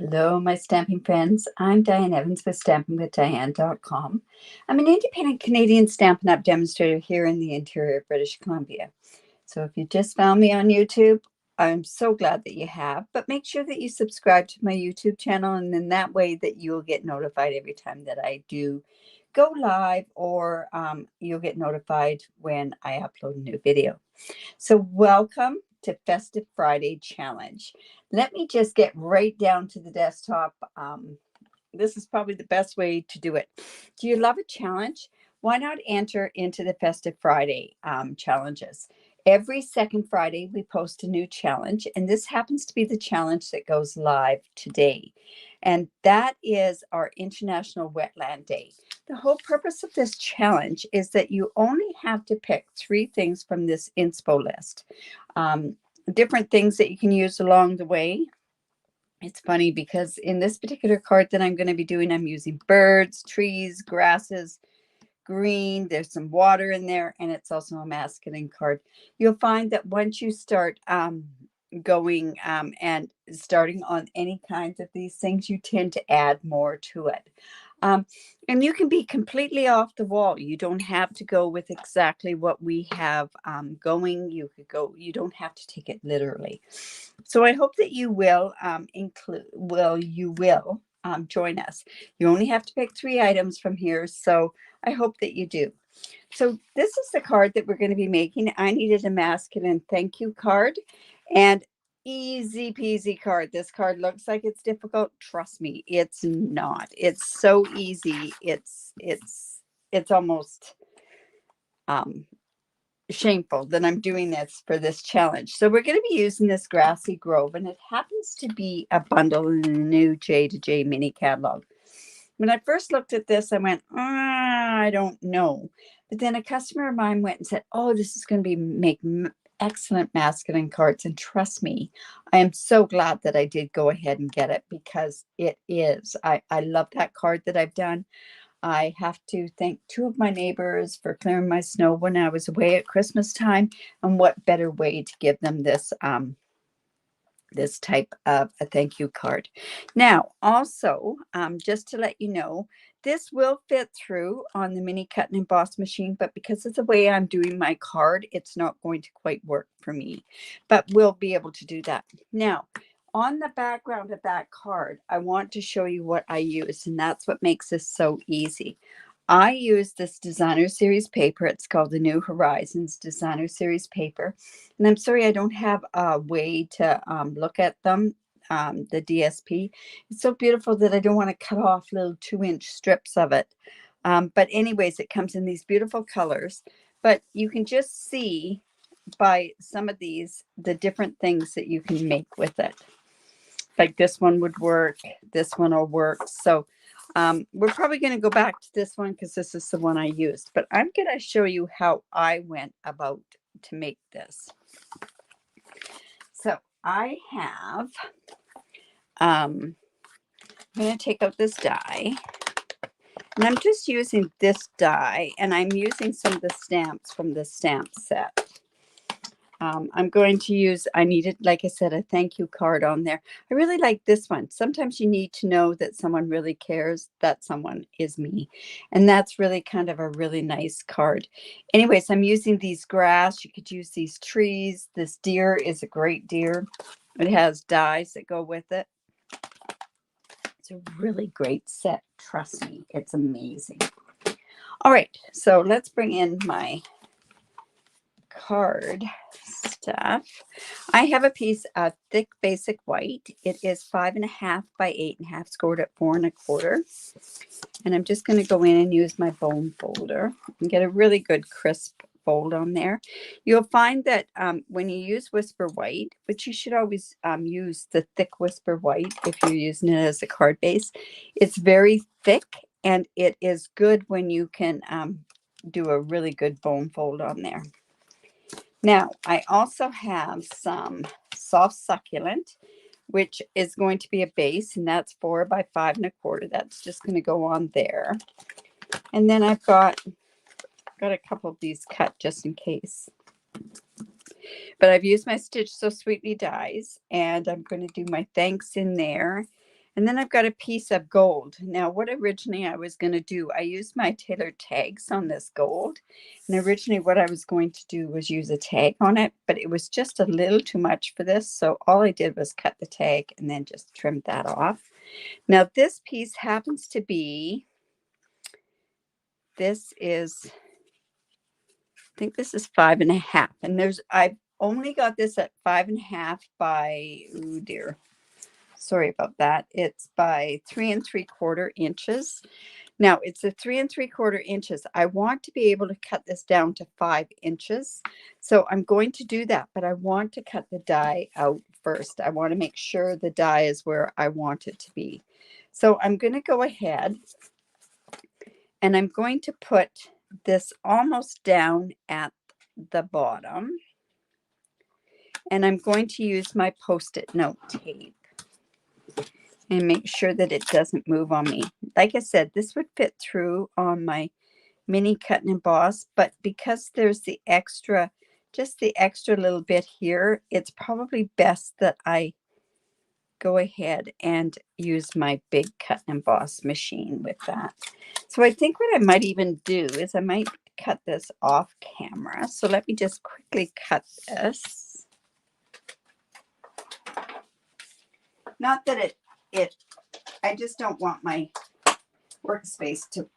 Hello, my stamping friends. I'm Diane Evans with stampingwithdiane.com. I'm an independent Canadian Stampin' Up demonstrator here in the interior of British Columbia. So if you just found me on YouTube, I'm so glad that you have, but make sure that you subscribe to my YouTube channel, and then that way that you'll get notified every time that I do go live, or you'll get notified when I upload a new video. So welcome to Festive Friday Challenge. Let me just get right down to the desktop. This is probably the best way to do it. Do you love a challenge? Why not enter into the Festive Friday challenges? Every second Friday, we post a new challenge, and this happens to be the challenge that goes live today. And that is our International Wetland Day. The whole purpose of this challenge is that you only have to pick 3 things from this inspo list. Different things that you can use along the way. It's funny because in this particular card that I'm going to be doing, I'm using birds, trees, grasses, green. There's some water in there, and it's also a masculine card. You'll find that once you start going and starting on any kinds of these things, you tend to add more to it. And you can be completely off the wall. You don't have to go with exactly what we have going. You could go, you don't have to take it literally. So I hope that you will join us. You only have to pick 3 items from here. So I hope that you do. So this is the card that we're going to be making. I needed a masculine thank you card, and easy peasy card. This card looks like it's difficult. Trust me, it's not. It's so easy. It's almost shameful that I'm doing this for this challenge. So we're going to be using this Grassy Grove, and it happens to be a bundle in the new J to J mini catalog. When I first looked at this, I went, I don't know. But then a customer of mine went and said, oh, this is going to be make excellent masculine cards. And trust me, I am so glad that I did go ahead and get it, because it is. I love that card that I've done. I have to thank 2 of my neighbors for clearing my snow when I was away at Christmas time. And what better way to give them this this type of a thank you card. Now, also, just to let you know, this will fit through on the mini cut and emboss machine, but because of the way I'm doing my card, it's not going to quite work for me, but we'll be able to do that. Now, on the background of that card, I want to show you what I use, and that's what makes this so easy. I use this designer series paper. It's called the new Horizons designer series paper. And I'm sorry, I don't have a way to look at them, the DSP. It's so beautiful that I don't want to cut off little 2-inch strips of it. But anyways, it comes in these beautiful colors. But you can just see by some of these, the different things that you can make with it. Like this one would work. This one will work. So we're probably going to go back to this one because this is the one I used, but I'm going to show you how I went about to make this. So I have, I'm going to take out this die, and I'm just using this die, and I'm using some of the stamps from the stamp set. I'm going to use, I needed, like I said, a thank you card on there. I really like this one. Sometimes you need to know that someone really cares, that someone is me. And that's really kind of a really nice card. Anyways, I'm using these grass. You could use these trees. This deer is a great deer. It has dies that go with it. It's a really great set. Trust me, it's amazing. All right, so let's bring in my card stuff. I have a piece of thick basic white. It is 5.5 by 8.5, scored at 4 1/4. And I'm just going to go in and use my bone folder and get a really good crisp fold on there. You'll find that when you use Whisper White, which you should always use the thick Whisper White if you're using it as a card base, it's very thick, and it is good when you can do a really good bone fold on there. Now, I also have some soft succulent, which is going to be a base, and that's 4 by 5 1/4. That's just going to go on there. And then I've got a couple of these cut just in case. But I've used my Stitch So Sweetly dies, and I'm going to do my thanks in there. And then I've got a piece of gold. Now, what originally I was going to do, I used my tailored tags on this gold. And originally what I was going to do was use a tag on it, but it was just a little too much for this. So all I did was cut the tag and then just trimmed that off. Now, this piece happens to be, I think this is 5.5. And I've only got this at 5.5 by, oh dear. Sorry about that. It's by 3 3/4 inches. Now it's a 3 3/4 inches. I want to be able to cut this down to 5 inches. So I'm going to do that, but I want to cut the die out first. I want to make sure the die is where I want it to be. So I'm going to go ahead and I'm going to put this almost down at the bottom. And I'm going to use my Post-it note tape and make sure that it doesn't move on me. Like I said, this would fit through on my mini cut and emboss, but because there's the extra, just the extra little bit here, it's probably best that I go ahead and use my big cut and emboss machine with that. So I think what I might even do is I might cut this off camera. So let me just quickly cut this. Not that I just don't want my workspace to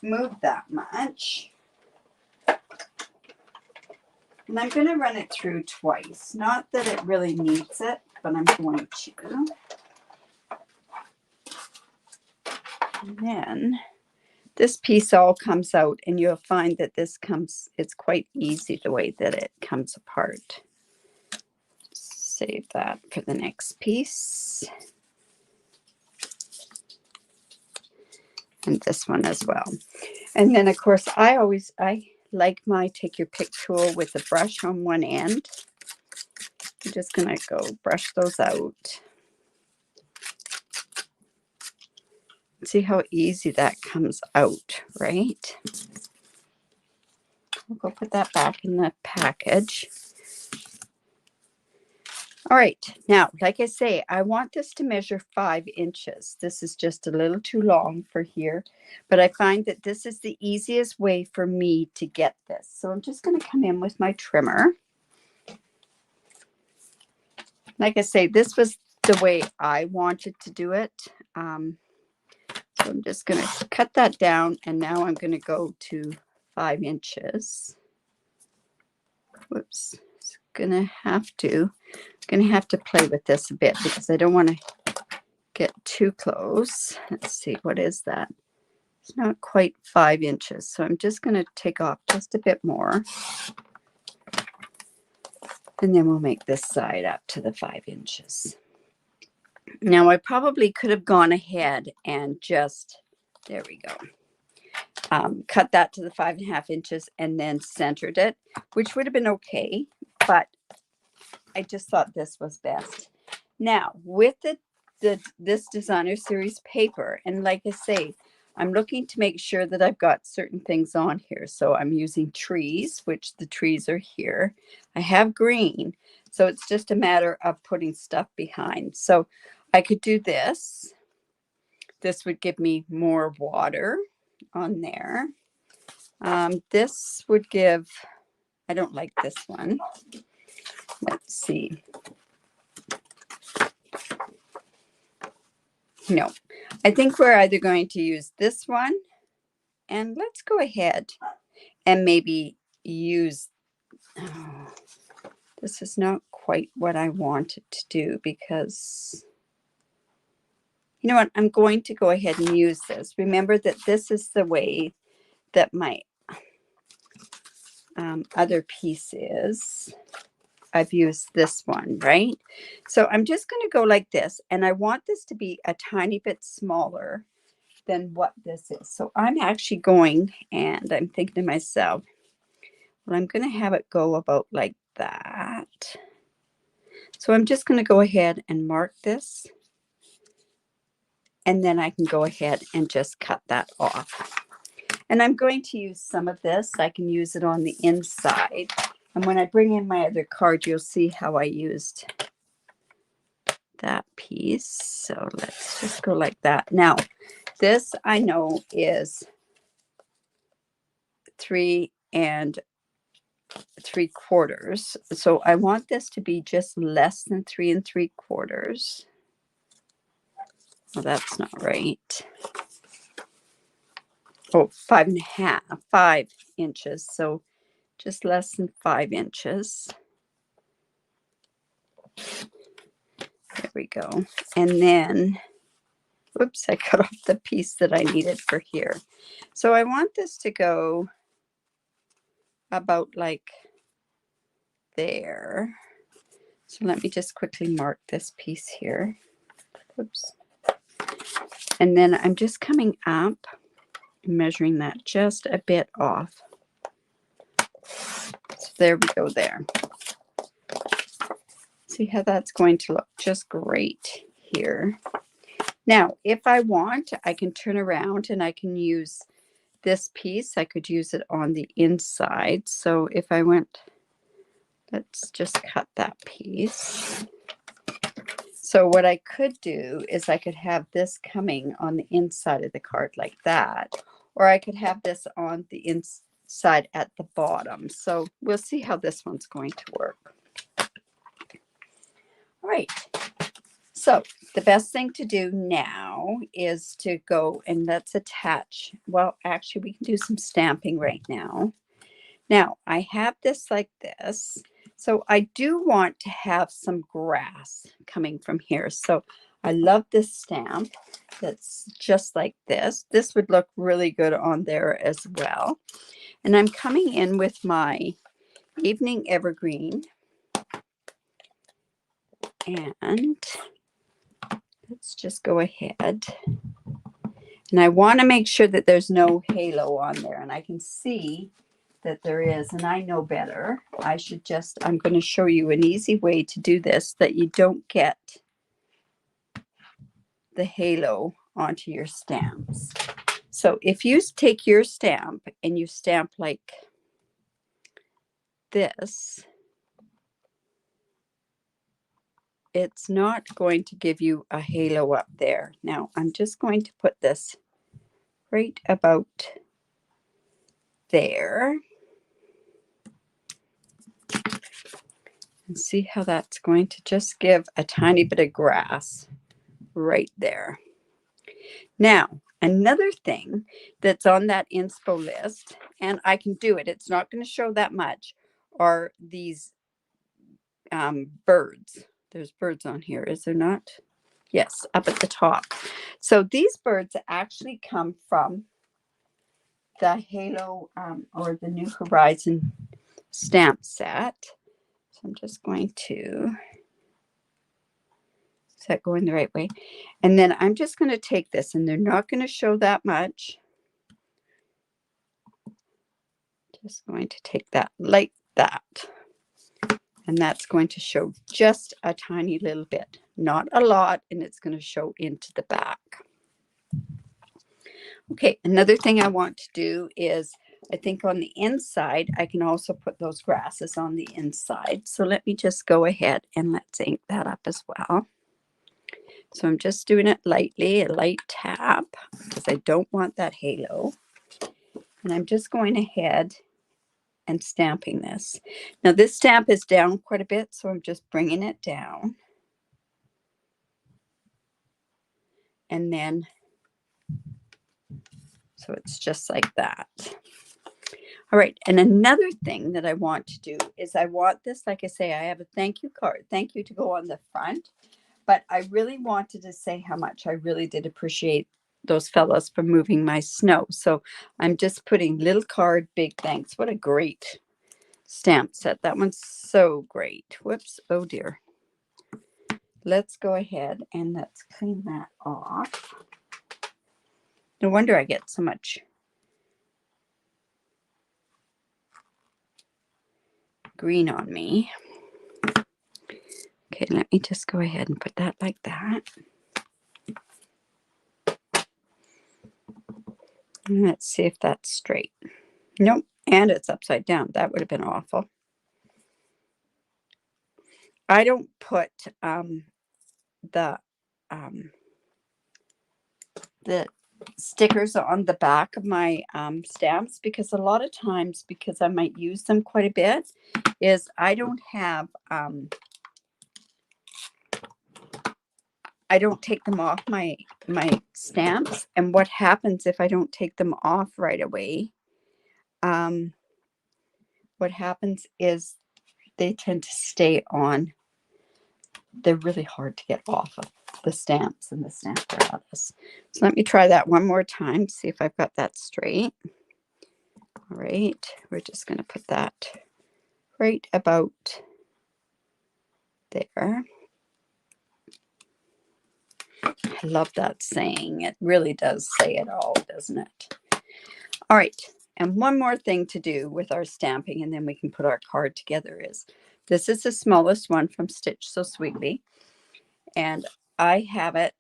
move that much. And I'm going to run it through twice. Not that it really needs it, but I'm going to. And then this piece all comes out, and you'll find that it's quite easy the way that it comes apart. Save that for the next piece. And this one as well. And then of course I like my take your pick tool with a brush on one end. I'm just gonna go brush those out. See how easy that comes out, right? We'll go put that back in the package. All right, now, like I say, I want this to measure 5 inches. This is just a little too long for here, but I find that this is the easiest way for me to get this. So I'm just going to come in with my trimmer. Like I say, this was the way I wanted to do it. So I'm just going to cut that down, and now I'm going to go to 5 inches. Whoops, gonna have to play with this a bit because I don't want to get too close. Let's see, what is that? It's not quite 5 inches, so I'm just going to take off just a bit more, and then we'll make this side up to the 5 inches. Now I probably could have gone ahead and just, there we go, cut that to the 5.5 inches and then centered it, which would have been okay, but I just thought this was best. Now with this designer series paper, and like I say, I'm looking to make sure that I've got certain things on here. So I'm using trees, which the trees are here. I have green, so it's just a matter of putting stuff behind. So I could do this. This would give me more water on there. This would give, I don't like this one. Let's see. No, I think we're either going to use this one, and let's go ahead and maybe use, oh, this is not quite what I wanted to do because, you know what, I'm going to go ahead and use this. Remember that this is the way that my other piece is. I've used this one, right? So I'm just going to go like this, and I want this to be a tiny bit smaller than what this is. So I'm actually going, and I'm thinking to myself, well, I'm going to have it go about like that. So I'm just going to go ahead and mark this, and then I can go ahead and just cut that off. And I'm going to use some of this. I can use it on the inside. And when I bring in my other card, you'll see how I used that piece. So let's just go like that. Now, this I know is 3 3/4. So I want this to be just less than 3 3/4. Well, that's not right. Oh, 5.5, 5 inches. So just less than 5 inches. There we go. And then, whoops, I cut off the piece that I needed for here. So I want this to go about like there. So let me just quickly mark this piece here. Oops. And then I'm just coming up, measuring that just a bit off. So there we go there. See how that's going to look just great here. Now, if I want, I can turn around and I can use this piece. I could use it on the inside. So if I went, let's just cut that piece. So what I could do is I could have this coming on the inside of the card like that, or I could have this on the inside at the bottom. So we'll see how this one's going to work. All right. So the best thing to do now is to go and let's attach. Well, actually, we can do some stamping right now. Now, I have this like this. So I do want to have some grass coming from here. So I love this stamp that's just like this. This would look really good on there as well. And I'm coming in with my Evening Evergreen. And let's just go ahead. And I want to make sure that there's no halo on there. And I can see that there is, and I know better. I'm going to show you an easy way to do this that you don't get the halo onto your stamps. So if you take your stamp and you stamp like this, it's not going to give you a halo up there. Now I'm just going to put this right about there. And see how that's going to just give a tiny bit of grass right there. Now, another thing that's on that inspo list, and I can do it, it's not going to show that much, are these birds. There's birds on here, is there not? Yes, up at the top. So these birds actually come from the Halo or the New Horizon stamp set. So I'm just going to, is that going the right way? And then I'm just going to take this, and they're not going to show that much. Just going to take that like that. And that's going to show just a tiny little bit, not a lot, and it's going to show into the back. Okay, another thing I want to do is, I think on the inside, I can also put those grasses on the inside. So let me just go ahead and let's ink that up as well. So I'm just doing it lightly, a light tap, because I don't want that halo. And I'm just going ahead and stamping this. Now this stamp is down quite a bit, so I'm just bringing it down. And then, so it's just like that. All right, and another thing that I want to do is I want this, like I say, I have a thank you card, thank you to go on the front, but I really wanted to say how much I really did appreciate those fellows for moving my snow. So I'm just putting little card, big thanks. What a great stamp set. That one's so great. Whoops, oh dear. Let's go ahead and let's clean that off. No wonder I get so much green on me. Okay, let me just go ahead and put that like that. And let's see if that's straight. Nope, and it's upside down. That would have been awful. I don't put the stickers on the back of my stamps, because a lot of times, because I might use them quite a bit, is I don't take them off my stamps. And what happens if I don't take them off right away? What happens is they tend to stay on. They're really hard to get off of the stamps and the stamp apparatus. So let me try that one more time, see if I've got that straight. All right, we're just going to put that right about there. I love that saying. It really does say it all, doesn't it? All right, and one more thing to do with our stamping, and then we can put our card together, is this is the smallest one from Stitch So Sweetly. And I have it,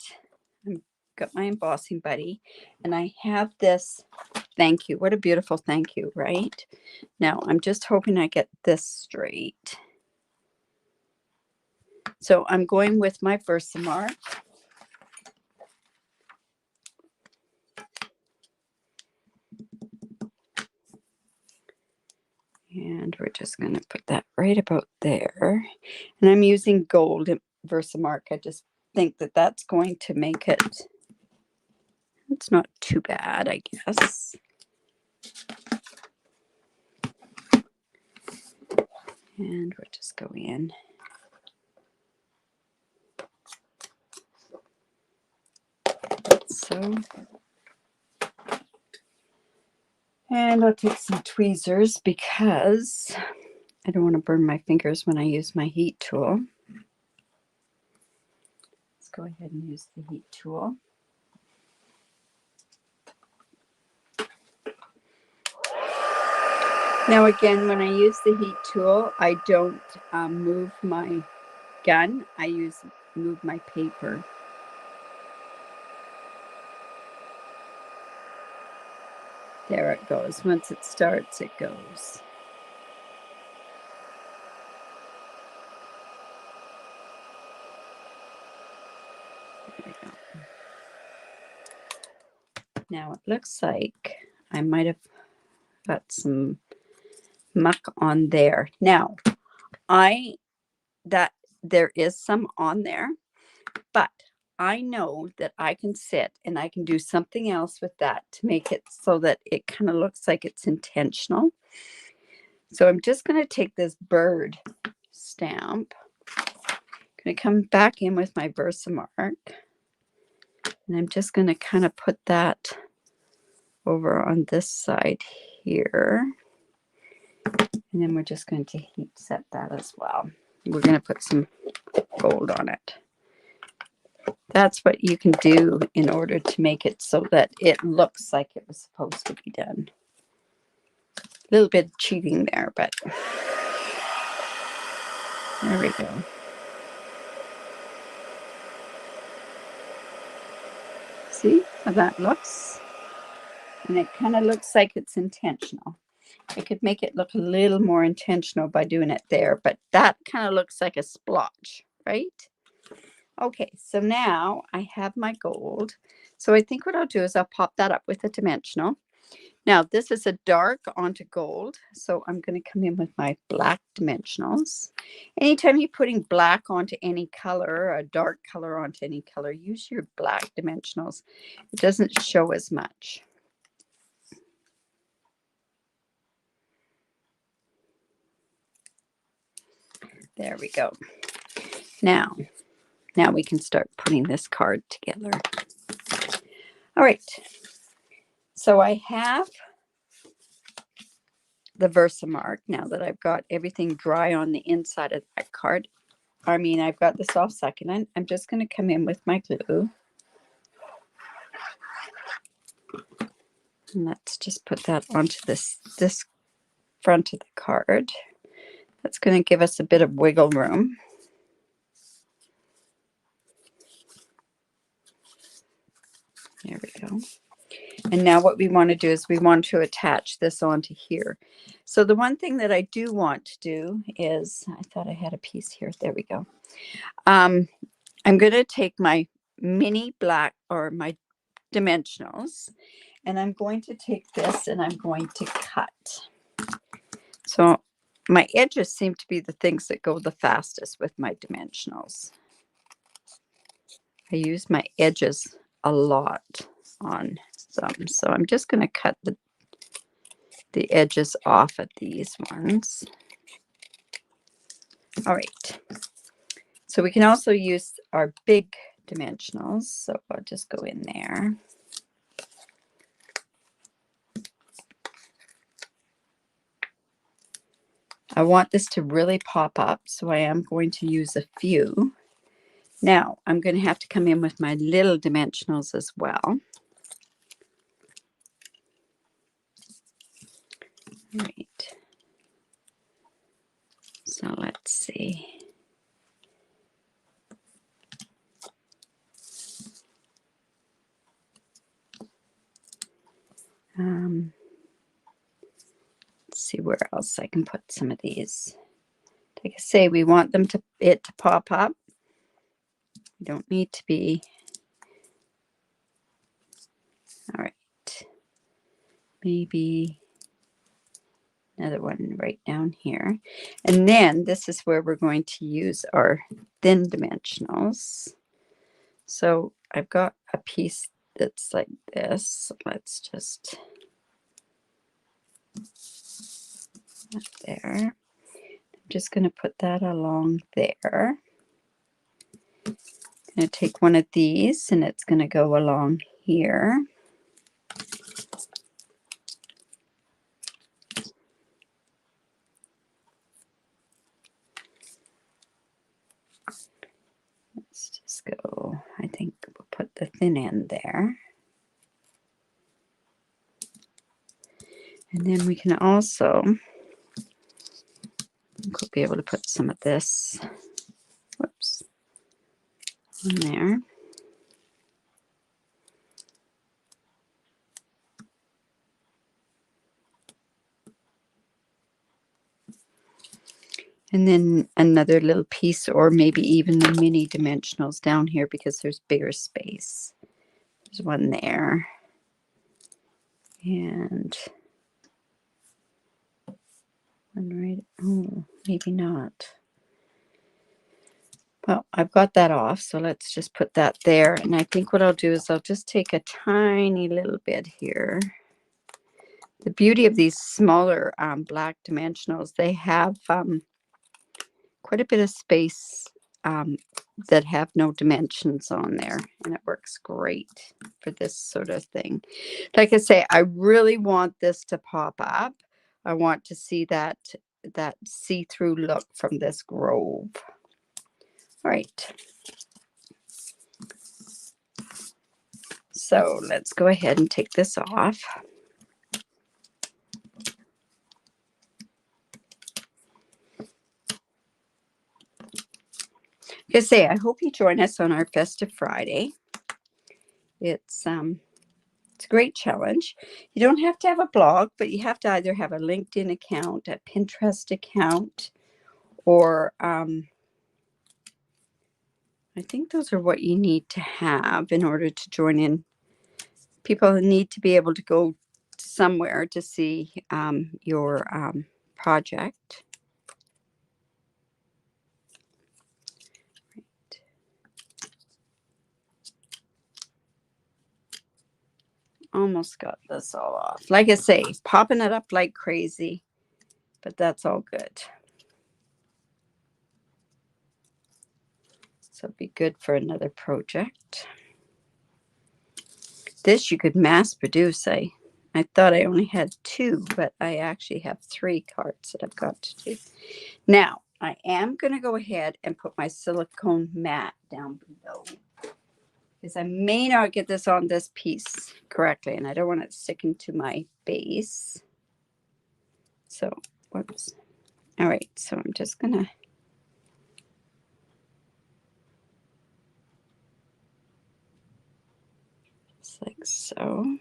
I've got my embossing buddy, and I have this thank you. What a beautiful thank you, right? Now, I'm just hoping I get this straight. So I'm going with my Versamark. And we're just going to put that right about there. And I'm using gold Versamark. I just think that that's going to make it, it's not too bad, I guess. And we'll just go in. So, and I'll take some tweezers because I don't want to burn my fingers when I use my heat tool. Let's go ahead and use the heat tool. Now again, when I use the heat tool, I don't move my gun. I move my paper. There it goes. Once it starts, it goes. There we go. Now it looks like I might have got some muck on there. Now, that there is some on there, but I know that I can sit and I can do something else with that to make it so that it kind of looks like it's intentional. So I'm just going to take this bird stamp. I'm going to come back in with my Versamark. And I'm just going to kind of put that over on this side here. And then we're just going to heat set that as well. We're going to put some gold on it. That's what you can do in order to make it so that it looks like it was supposed to be done. A little bit of cheating there, but there we go. See how that looks? And it kind of looks like it's intentional. I could make it look a little more intentional by doing it there, but that kind of looks like a splotch, right? Okay, so now I have my gold. So I think what I'll do is I'll pop that up with a dimensional. Now this is a dark onto gold, so I'm going to come in with my black dimensionals. Anytime you're putting black onto any color, or a dark color onto any color, use your black dimensionals. It doesn't show as much. There we go. Now we can start putting this card together. All right. So I have the Versamark now that I've got everything dry on the inside of that card. I mean, I've got the soft succulent. I'm just going to come in with my glue. And let's just put that onto this front of the card. That's going to give us a bit of wiggle room. There we go. And now what we want to do is we want to attach this onto here. So the one thing that I do want to do is, I thought I had a piece here. There we go. I'm going to take my mini black or my dimensionals, and I'm going to take this and I'm going to cut. So my edges seem to be the things that go the fastest with my dimensionals. I use my edges a lot on them. So I'm just going to cut the edges off of these ones. All right. So we can also use our big dimensionals. So I'll just go in there. I want this to really pop up, so I am going to use a few. Now, I'm going to have to come in with my little dimensionals as well. Right. So let's see. Let's see where else I can put some of these. Like I say, we want them to pop up. You don't need to be. All right. Maybe another one right down here. And then this is where we're going to use our thin dimensionals. So I've got a piece that's like this. Let's just up there. I'm just going to put that along there. I'm going to take one of these and it's going to go along here. Let's just go, I think we'll put the thin end there. And then we can also, we'll be able to put some of this, whoops, on there. And then another little piece, or maybe even the mini dimensionals down here because there's bigger space. There's one there. And one right, oh, maybe not. Well, I've got that off, so let's just put that there. And I think what I'll do is I'll just take a tiny little bit here. The beauty of these smaller black dimensionals, they have quite a bit of space that have no dimensions on there, and it works great for this sort of thing. Like I say, I really want this to pop up. I want to see that see-through look from this grove. All right. So let's go ahead and take this off. Like I say, I hope you join us on our Festive Friday. It's a great challenge. You don't have to have a blog, but you have to either have a LinkedIn account, a Pinterest account, or I think those are what you need to have in order to join in. People need to be able to go somewhere to see your project. Right. Almost got this all off. Like I say, popping it up like crazy, but that's all good. So it'd be good for another project. This you could mass produce. I thought I only had 2, but I actually have 3 cards that I've got to do. Now, I am going to go ahead and put my silicone mat down below, because I may not get this on this piece correctly, and I don't want it sticking to my base. So, whoops. All right, so I'm just going to like so.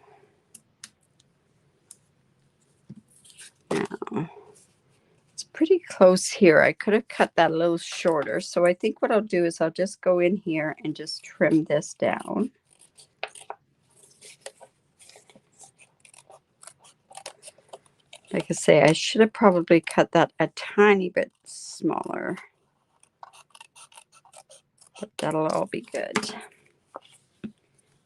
Now, let's pretty close here. I could have cut that a little shorter. So I think what I'll do is I'll just go in here and just trim this down. Like I say, I should have probably cut that a tiny bit smaller. But that'll all be good.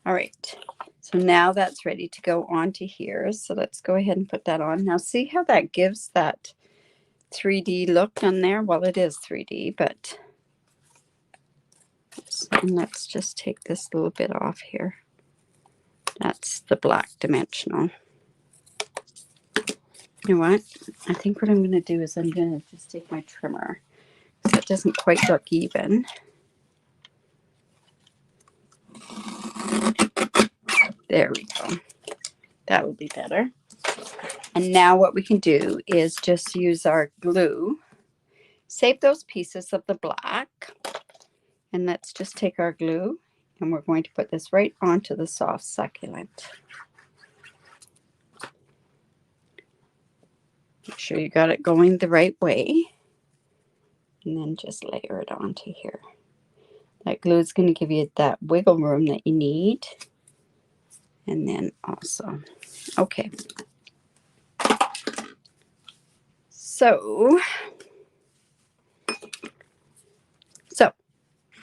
All right. So now that's ready to go onto here. So let's go ahead and put that on. Now see how that gives that 3D look on there? Well, it is 3D, but and let's just take this little bit off here. That's the black dimensional. You know what? I think what I'm going to do is I'm going to just take my trimmer. So it doesn't quite look even. There we go. That would be better. And now what we can do is just use our glue. Save those pieces of the black. And let's just take our glue and we're going to put this right onto the soft succulent. Make sure you got it going the right way. And then just layer it onto here. That glue is going to give you that wiggle room that you need. And then also, okay. So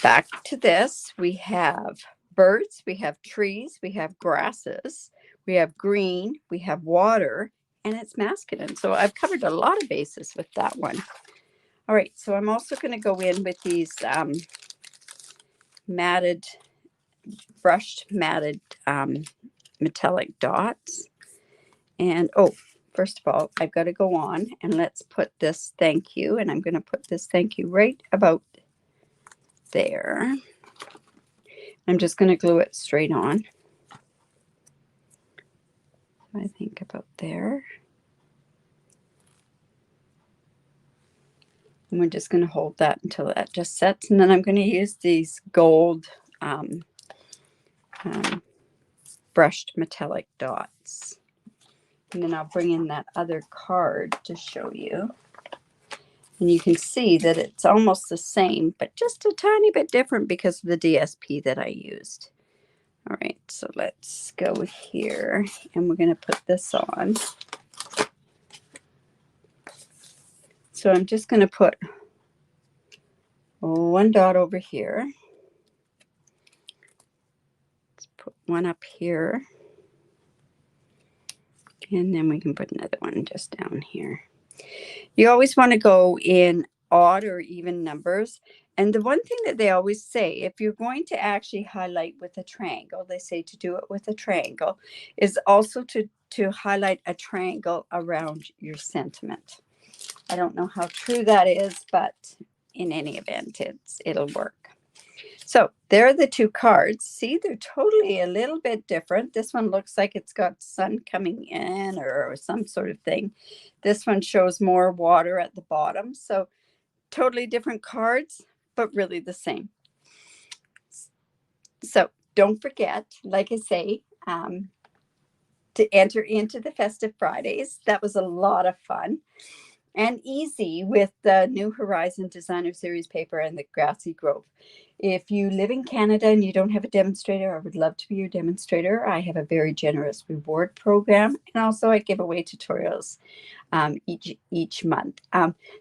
back to this, we have birds, we have trees, we have grasses, we have green, we have water, and it's masculine. So I've covered a lot of bases with that one. All right, so I'm also going to go in with these brushed matted metallic dots. And oh, first of all, I've got to go on and let's put this thank you. And I'm going to put this thank you right about there. I'm just going to glue it straight on. I think about there. And we're just going to hold that until that just sets. And then I'm going to use these gold brushed metallic dots. And then I'll bring in that other card to show you. And you can see that it's almost the same, but just a tiny bit different because of the DSP that I used. All right, so let's go here and we're going to put this on. So I'm just going to put one dot over here. Let's put one up here. And then we can put another one just down here. You always want to go in odd or even numbers. And the one thing that they always say, if you're going to actually highlight with a triangle, they say to do it with a triangle, is also to highlight a triangle around your sentiment. I don't know how true that is, but in any event, it'll work. So there are the two cards. See, they're totally a little bit different. This one looks like it's got sun coming in or some sort of thing. This one shows more water at the bottom. So totally different cards, but really the same. So don't forget, like I say, to enter into the Festive Fridays. That was a lot of fun. And easy with the new Horizon Designer Series paper and the Grassy Grove. If you live in Canada and you don't have a demonstrator, I would love to be your demonstrator. I have a very generous reward program, and also I give away tutorials each month.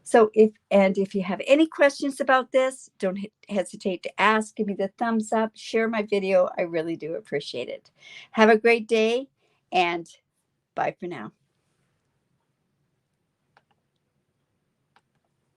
So if you have any questions about this, don't hesitate to ask. Give me the thumbs up, share my video. I really do appreciate it. Have a great day, and bye for now.